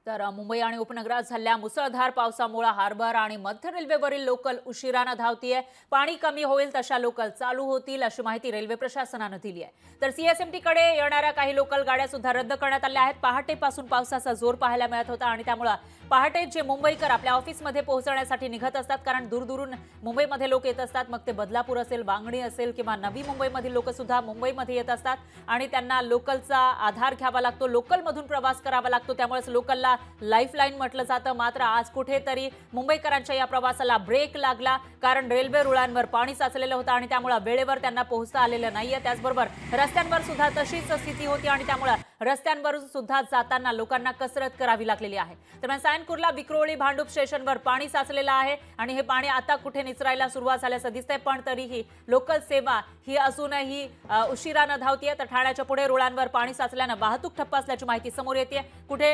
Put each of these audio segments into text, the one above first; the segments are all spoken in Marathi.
तर मुंबई आणि उपनगरात झालेल्या मुसळधार पावसामुळे हार्बर आणि मध्य रेल्वेवरील लोकल उशिराने धावतीये। पाणी कमी होईल तशा लोकल चालू होतील अशी माहिती रेल्वे प्रशासनाने दिली आहे। तर सीएसएमटी कडे येणाऱ्या काही लोकल गाड्या सुद्धा रद्द करण्यात आल्या आहेत। पहाटेपासून पावसाचा जोर पाहायला मिळत होता आणि त्यामुळे पहाटे जे मुंबईकर आपल्या ऑफिसमध्ये पोहोचण्यासाठी निघत असतात, कारण दूरदूरून मुंबईमध्ये लोक येत असतात, मग ते बदलापूर असेल, वांगणी असेल किंवा नवी मुंबईमधील लोक सुद्धा मुंबईमध्ये येत असतात आणि त्यांना लोकलचा आधार घ्यावा लागतो, लोकलमधून प्रवास करावा लागतो। त्यामुळे लोकलला लाईफलाईन म्हटलं जातं। मात्र आज कुठेतरी मुंबईकरांच्या या प्रवासाला ब्रेक लागला, कारण रेल्वे रुळांवर पाणी साचलेलं होतं आणि त्यामुळे वेळेवर त्यांना पोहोचता आलेलं नाहीये। त्याचबरोबर रस्त्यांवर सुद्धा तशीच स्थिती होती आणि त्यामुळे रस्त्यांवर सुद्धा जाताना लोकांना कसरत करावी लागलेली आहे। दरम्यान सायनकुर्ला विक्रोळी भांडूप स्टेशनवर पाणी साचलेलं आहे आणि हे पाणी आता कुठे निचरायला सुरुवात झाल्याचं दिसतंय, पण तरीही लोकल सेवा ही अजूनही उशिराने धावतीये। तर ठाण्याच्या पुढे रुळांवर पाणी साचल्याने वाहतूक ठप्प असल्याची माहिती समोर येते। कुठे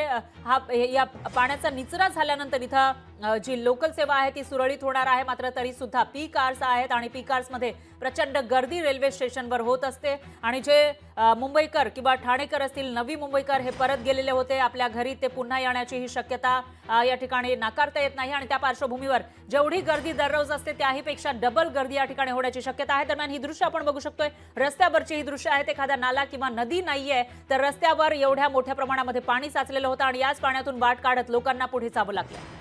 या पाण्याचा निचरा झाल्यानंतर इथं जी लोकल सेवा आहे ती सुरळीत होणार आहे। मात्र तरी सुद्धा पीक आवर्स आहेत आणि पीक आवर्स मध्ये प्रचंड गर्दी रेल्वे स्टेशनवर होत असते आणि जे मुंबईकर किंवा ठाणेकर असतील, नवी मुंबईकर हे परत गेलेले होते आपल्या घरी, ते पुन्हा येण्याची ही शक्यता या ठिकाणी नाकारता येत नाही आणि त्या पार्श्वभूमीवर जेवढी गर्दी दररोज असते त्याहीपेक्षा डबल गर्दी या ठिकाणी होण्याची शक्यता आहे। दरम्यान ही दृश्य आपण बघू शकतोय, रस्त्यावरची ही दृश्य आहेत। एखादा नाला किंवा नदी नाहीये तर रस्त्यावर एवढ्या मोठ्या प्रमाणामध्ये पाणी साचलेलं होतं आणि याच पाण्यातून वाट काढत लोकांना पुढे जावं लागलं।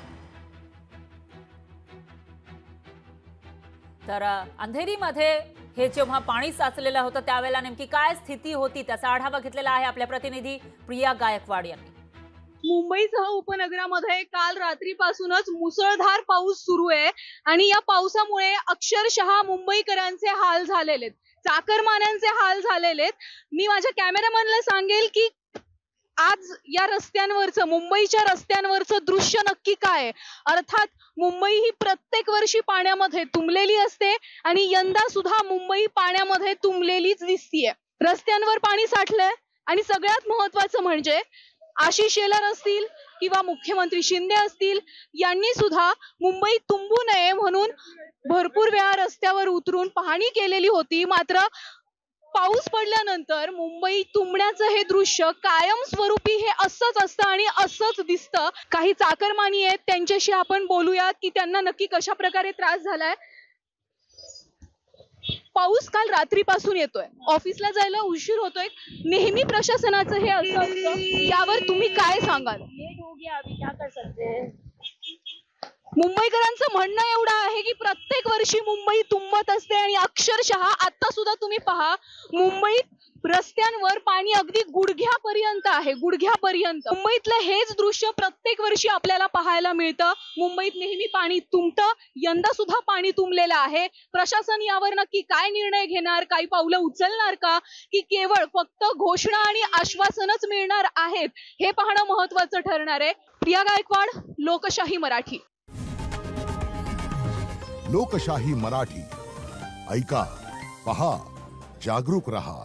तर अंधेरीमध्ये हे जेव्हा पाणी साचलेलं होतं त्यावेळेला नेमकी काय स्थिती होती त्याचा आढावा घेतलेला आहे आपल्या प्रतिनिधी प्रिया गायकवाड यांनी। मुंबईसह उपनगरामध्ये काल रात्रीपासूनच मुसळधार पाऊस सुरू आहे आणि या पावसामुळे अक्षरशः मुंबईकरांचे हाल झालेले, चाकरमान्यांचे हाल झालेले। मी माझ्या कॅमेरामॅनला सांगेल की आज या रस्त्यांवरचं, मुंबईच्या रस्त्यांवरचं दृश्य नक्की काय आहे। अर्थात मुंबई ही प्रत्येक वर्षी पाण्यामध्ये तुंबलेली असते आणि यंदा सुद्धा मुंबई पाण्यामध्ये तुंबलेलीच दिसतीये। रस्त्यांवर पाणी साठलंय आणि सगळ्यात महत्त्वाचं म्हणजे आशिष शेलार असतील किंवा मुख्यमंत्री शिंदे असतील, यांनी सुद्धा मुंबई तुंबू नये म्हणून भरपूर वेळा रस्त्यावर उतरून पाहणी केलेली होती। मात्र पाऊस पडल्यानंतर मुंबई तुंबण्याचं हे दृश्य कायमस्वरूपी हे असंच असतं आणि असंच दिसतं। काही चाकरमानी आहेत, त्यांच्याशी आपण बोलूयात की त्यांना नक्की कशा प्रकारे त्रास झालाय। पाऊस काल रात्रीपासून येतोय, ऑफिसला जायला उशीर होतोय, नेहमी प्रशासनाचं हे असं असतं, यावर तुम्ही काय सांगाल? लेट हो गया, अभी क्या कर सकते हैं। मुंबईकरांचं म्हणणं एवढं आहे की प्रत्येक वर्षी मुंबई तुंबत असते आणि अक्षरशः आता सुद्धा तुम्ही पहा, मुंबईत रस्त्यांवर पाणी अगदी गुडघ्यापर्यंत आहे, गुडघ्यापर्यंत। मुंबईतलं हेच दृश्य प्रत्येक वर्षी आपल्याला पाहायला मिळतं। मुंबईत नेहमी पाणी तुंबतं, यंदा सुद्धा पाणी तुंबलेलं आहे। प्रशासन यावर नक्की काय निर्णय घेणार, काही पावलं उचलणार का, की केवळ फक्त घोषणा आणि आश्वासनच मिळणार आहेत, हे पाहणं महत्त्वाचं ठरणार आहे। प्रिया गायकवाड, लोकशाही मराठी। लोकशाही मराठी ऐका, पहा, जागरूक रहा।